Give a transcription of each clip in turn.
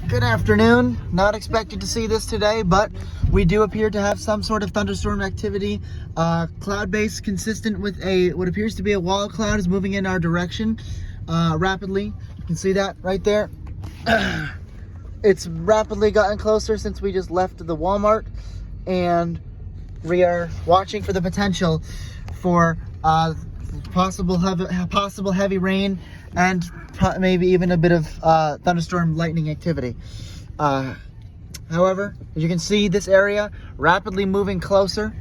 Good afternoon. Not expected to see this today, but we do appear to have some sort of thunderstorm activity. Cloud base consistent with what appears to be a wall of cloud is moving in our direction rapidly. You can see that right there. It's rapidly gotten closer since we just left the Walmart, and we are watching for the potential for possible heavy rain and maybe even a bit of thunderstorm lightning activity. However, as you can see, this area rapidly moving closer.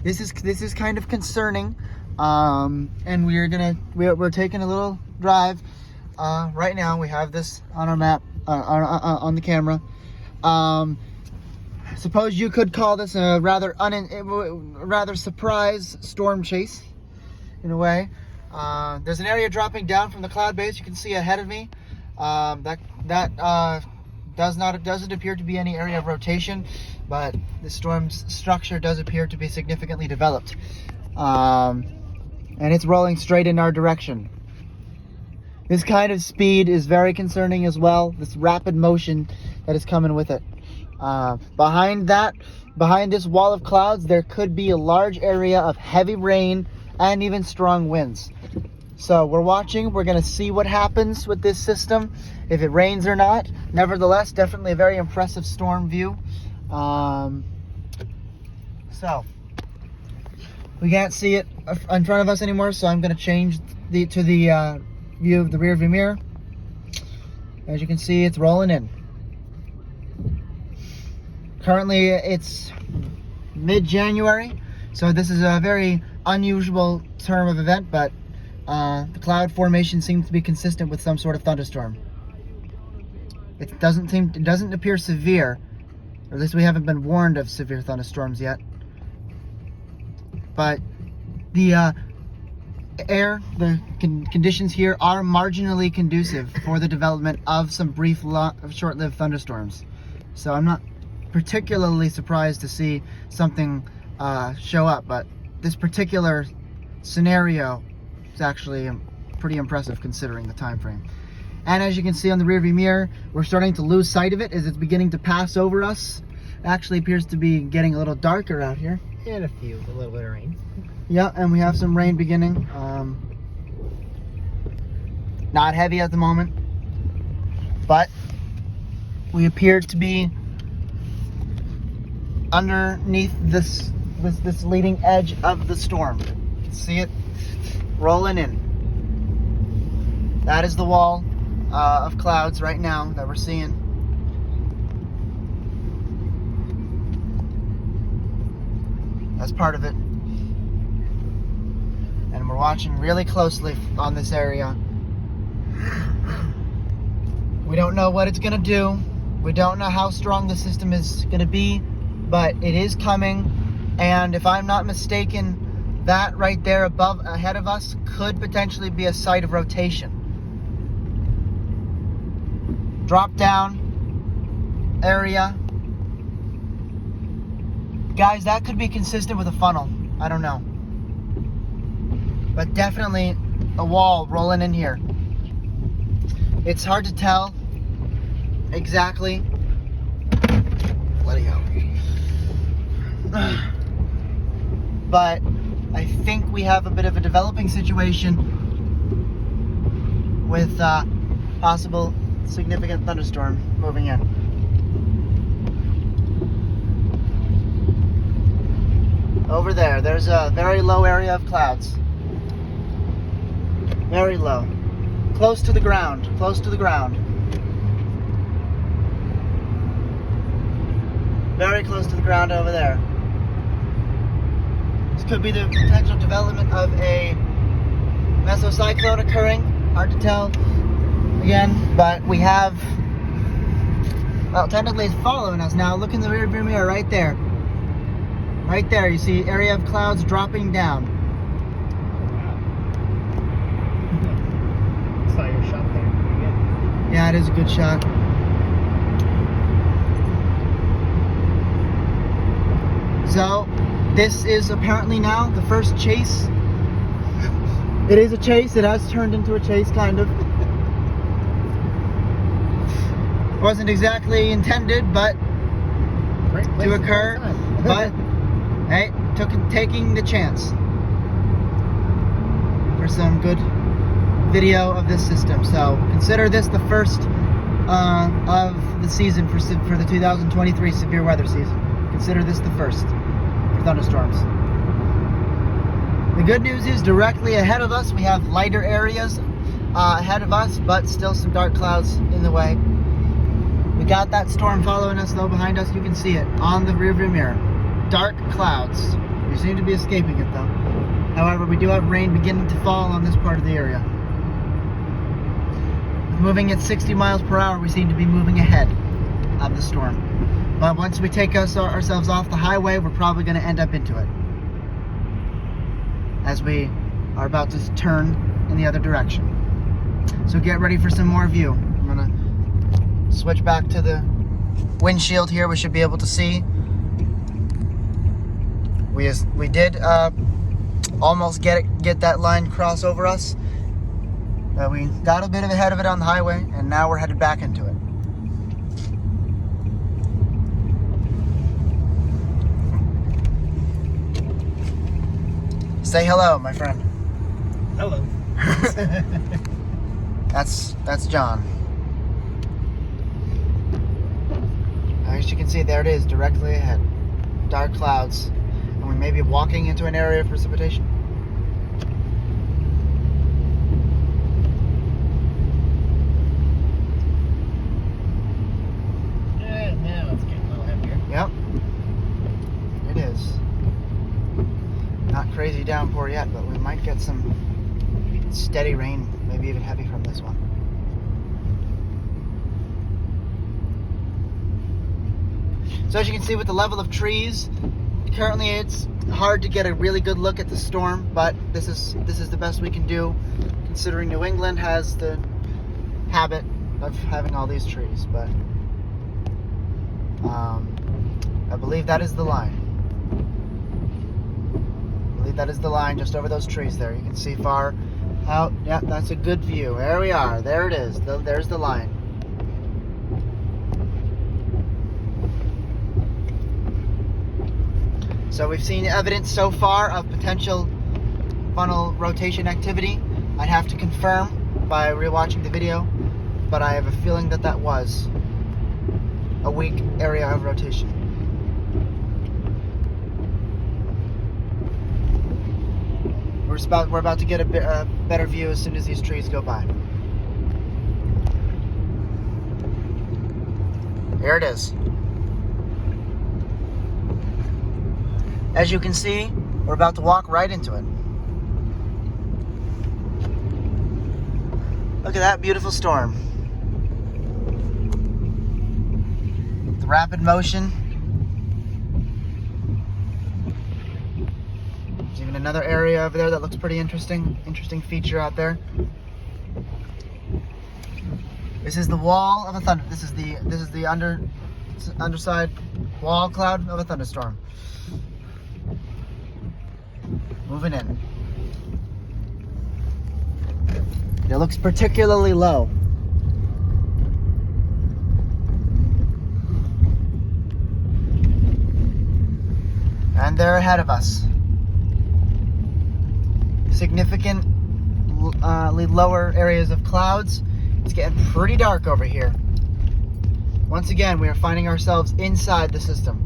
This is kind of concerning, and we're taking a little drive right now. We have this on our map, on the camera. Suppose you could call this a rather surprise storm chase, in a way. There's an area dropping down from the cloud base. You can see ahead of me. That doesn't appear to be any area of rotation, but the storm's structure does appear to be significantly developed, and it's rolling straight in our direction. This kind of speed is very concerning as well. This rapid motion that is coming with it. Behind this wall of clouds, there could be a large area of heavy rain and even strong winds. So we're watching. We're going to see what happens with this system, if it rains or not. Nevertheless, definitely a very impressive storm view. So we can't see it in front of us anymore, so I'm going to change to the view of the rear view mirror. As you can see, it's rolling in. Currently, it's mid-January, so this is a very unusual term of event, but the cloud formation seems to be consistent with some sort of thunderstorm. It doesn't appear severe, or at least we haven't been warned of severe thunderstorms yet. But the conditions here are marginally conducive for the development of some brief, short-lived thunderstorms. So I'm not particularly surprised to see something show up, but this particular scenario is actually pretty impressive considering the time frame. And as you can see on the rearview mirror, we're starting to lose sight of it as it's beginning to pass over us. It actually appears to be getting a little darker out here. And a little bit of rain. Yeah, and we have some rain beginning. Not heavy at the moment, but we appear to be underneath this leading edge of the storm. See it rolling in. That is the wall of clouds right now that we're seeing. That's part of it. And we're watching really closely on this area. We don't know what it's going to do. We don't know how strong the system is going to be, but it is coming. And if I'm not mistaken, that right there ahead of us could potentially be a site of rotation. Drop down area. Guys, that could be consistent with a funnel. I don't know. But definitely a wall rolling in here. It's hard to tell exactly. Let it go. But I think we have a bit of a developing situation with possible significant thunderstorm moving in. Over there's a very low area of clouds. Very low. Close to the ground. Very close to the ground over there. This could be the potential development of a mesocyclone occurring. Hard to tell again, but we have, well, technically it's following us now. Look in the rear view mirror right there. Right there, you see area of clouds dropping down. Saw your shot there. Pretty good. Yeah, it is a good shot. So, this is apparently now the first chase. It is a chase. It has turned into a chase, kind of. Wasn't exactly intended, but Right place to at the occur. right time. But hey, taking the chance for some good video of this system. So consider this the first of the season for the 2023 severe weather season. Consider this the first for thunderstorms. The good news is directly ahead of us we have lighter areas ahead of us, but still some dark clouds in the way. We got that storm following us though behind us. You can see it on the rearview mirror. Dark clouds. We seem to be escaping it though. However, we do have rain beginning to fall on this part of the area. Moving at 60 miles per hour, we seem to be moving ahead of the storm. But once we take ourselves off the highway, we're probably going to end up into it, as we are about to turn in the other direction. So get ready for some more view. I'm going to switch back to the windshield here. We should be able to see. We did almost get that line cross over us. We got a bit of ahead of it on the highway, and now we're headed back into it. Say hello, my friend. Hello. That's John. As you can see, there it is, directly ahead. Dark clouds. And we may be walking into an area of precipitation. Now it's getting a little heavier. Yep. It is. Not crazy downpour yet, but we might get some steady rain, maybe even heavy from this one. So as you can see with the level of trees, currently it's hard to get a really good look at the storm, but this is the best we can do, considering New England has the habit of having all these trees. But I believe that is the line. I believe that is the line just over those trees there. You can see far out. Yeah, that's a good view. There we are. There it is. There's the line. So we've seen evidence so far of potential funnel rotation activity. I'd have to confirm by rewatching the video, but I have a feeling that that was a weak area of rotation. We're about to get a better view as soon as these trees go by. Here it is. As you can see, we're about to walk right into it. Look at that beautiful storm. The rapid motion. There's even another area over there that looks pretty interesting. Interesting feature out there. This is the wall of a thunder. This is the underside wall cloud of a thunderstorm. Moving in. It looks particularly low. And they're ahead of us. Significantly lower areas of clouds. It's getting pretty dark over here. Once again, we are finding ourselves inside the system.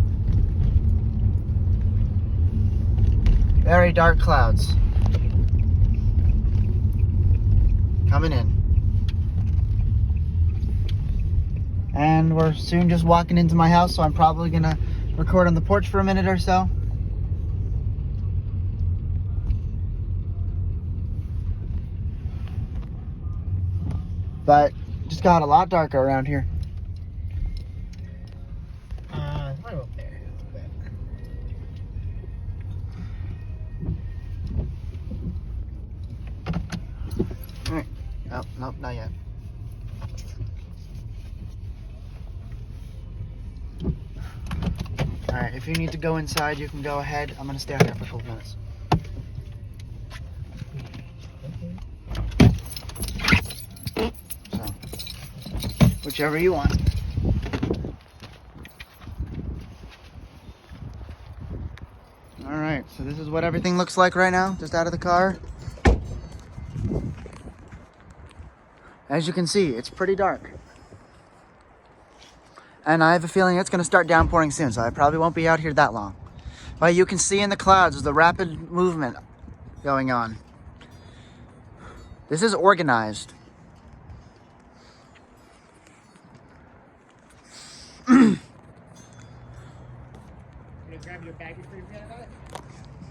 Very dark clouds. Coming in. And we're soon just walking into my house, so I'm probably gonna record on the porch for a minute or so. But just got a lot darker around here. Right up there. Alright. Oh, nope, not yet. Alright, if you need to go inside, you can go ahead. I'm gonna stay out here for a couple minutes. So, whichever you want. So this is what everything looks like right now, just out of the car. As you can see, it's pretty dark. And I have a feeling it's going to start downpouring soon, so I probably won't be out here that long. But you can see in the clouds the rapid movement going on. This is organized. Can you grab your bag before you forget about it?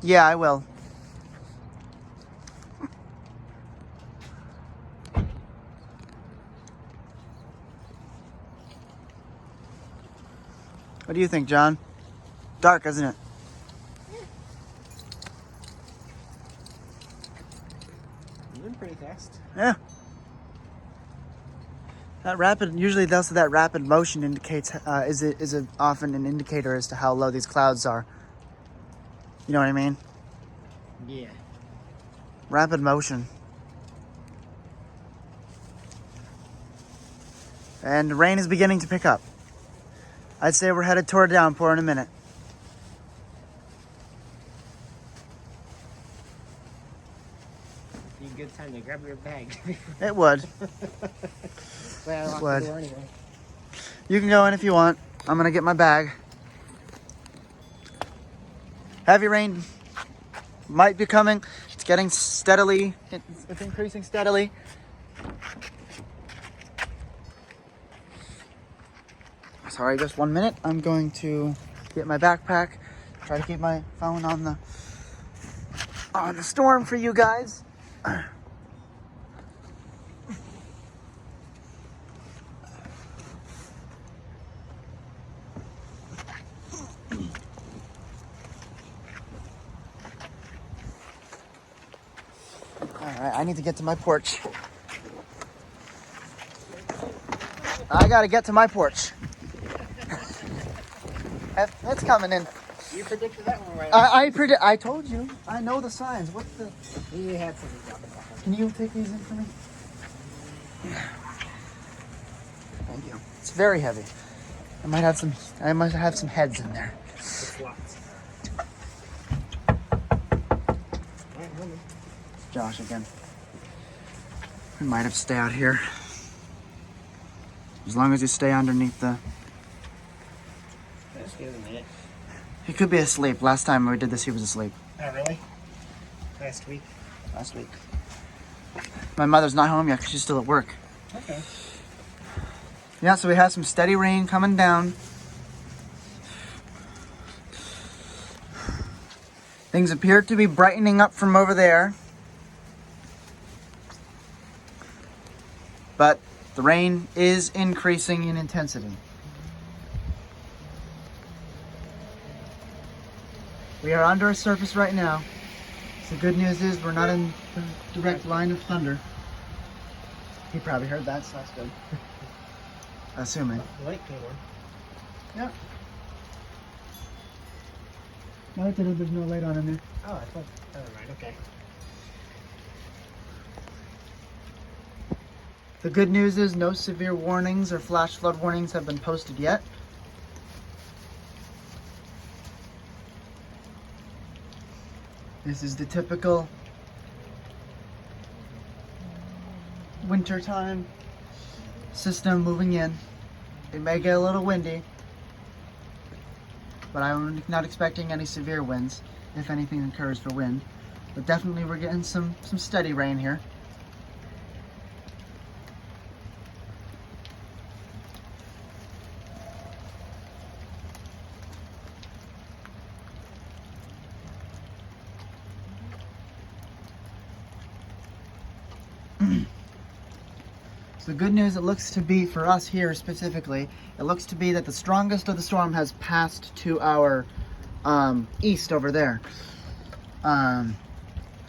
Yeah, I will. What do you think, John? Dark, isn't it? Moving pretty fast. Yeah. Usually that rapid motion indicates, is often an indicator as to how low these clouds are. You know what I mean? Yeah. Rapid motion. And the rain is beginning to pick up. I'd say we're headed toward downpour in a minute. Be a good time to grab your bag. It would. Well, I locked would. the door anyway. You can go in if you want. I'm gonna get my bag. Heavy rain might be coming. It's getting steadily, it's increasing steadily. Sorry, just 1 minute. I'm going to get my backpack, try to keep my phone on the storm for you guys. Alright, I need to get to my porch. I gotta get to my porch. It's coming in. You predicted that one right. I told you. I know the signs. What's the... You had something dropping off. Can you take these in for me? Thank you. It's very heavy. I might have some heads in there. It's locked. Alright, homie. Josh again. We might have to stay out here. As long as you stay underneath the... Just give it a minute. He could be asleep. Last time we did this, he was asleep. Oh, really? Last week? Last week. My mother's not home yet because she's still at work. Okay. Yeah, so we have some steady rain coming down. Things appear to be brightening up from over there. But the rain is increasing in intensity. We are under a surface right now. So the good news is we're not in the direct line of thunder. He probably heard that, so that's good. Assuming. The light came on. Yeah. No, there's no light on in there. Oh, I thought. Never mind. Okay. The good news is no severe warnings or flash flood warnings have been posted yet. This is the typical wintertime system moving in. It may get a little windy, but I'm not expecting any severe winds, if anything occurs for wind. But definitely we're getting some steady rain here. So the good news, it looks to be, for us here specifically, it looks to be that the strongest of the storm has passed to our east over there. So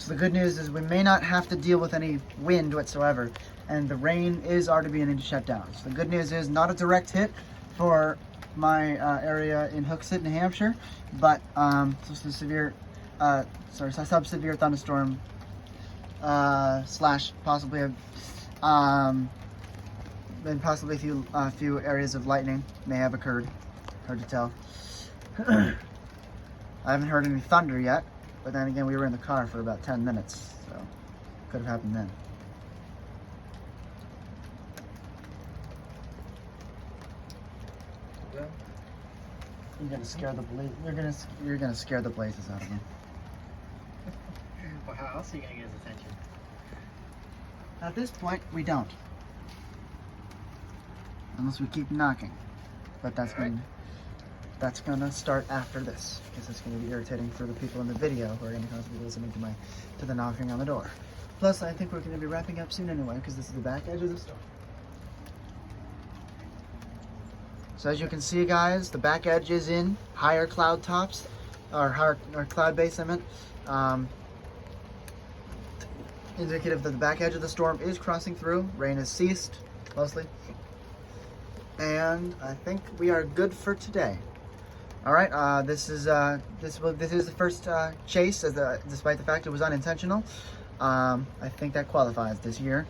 the good news is we may not have to deal with any wind whatsoever, and the rain is already beginning to shut down. So the good news is not a direct hit for my area in Hooksett, New Hampshire, but just a severe, sub-severe thunderstorm slash possibly a then possibly a few areas of lightning may have occurred. Hard to tell. I haven't heard any thunder yet, But then again, we were in the car for about 10 minutes, so could have happened then. You're gonna scare the you're gonna scare the blazes out of him. Well, how else are you gonna get his attention? At this point, we don't, unless we keep knocking. But that's gonna start after this, because it's gonna be irritating for the people in the video who are gonna constantly listening to the knocking on the door. Plus, I think we're gonna be wrapping up soon anyway, because this is the back edge of the store. So as you can see, guys, the back edge is in higher cloud tops, or cloud base, I meant. Indicative that the back edge of the storm is crossing through. Rain has ceased, mostly. And I think we are good for today. All right, this is the first chase, despite the fact it was unintentional. I think that qualifies this year.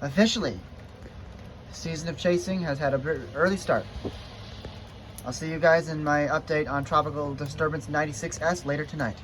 Officially, season of chasing has had an early start. I'll see you guys in my update on Tropical Disturbance 96S later tonight.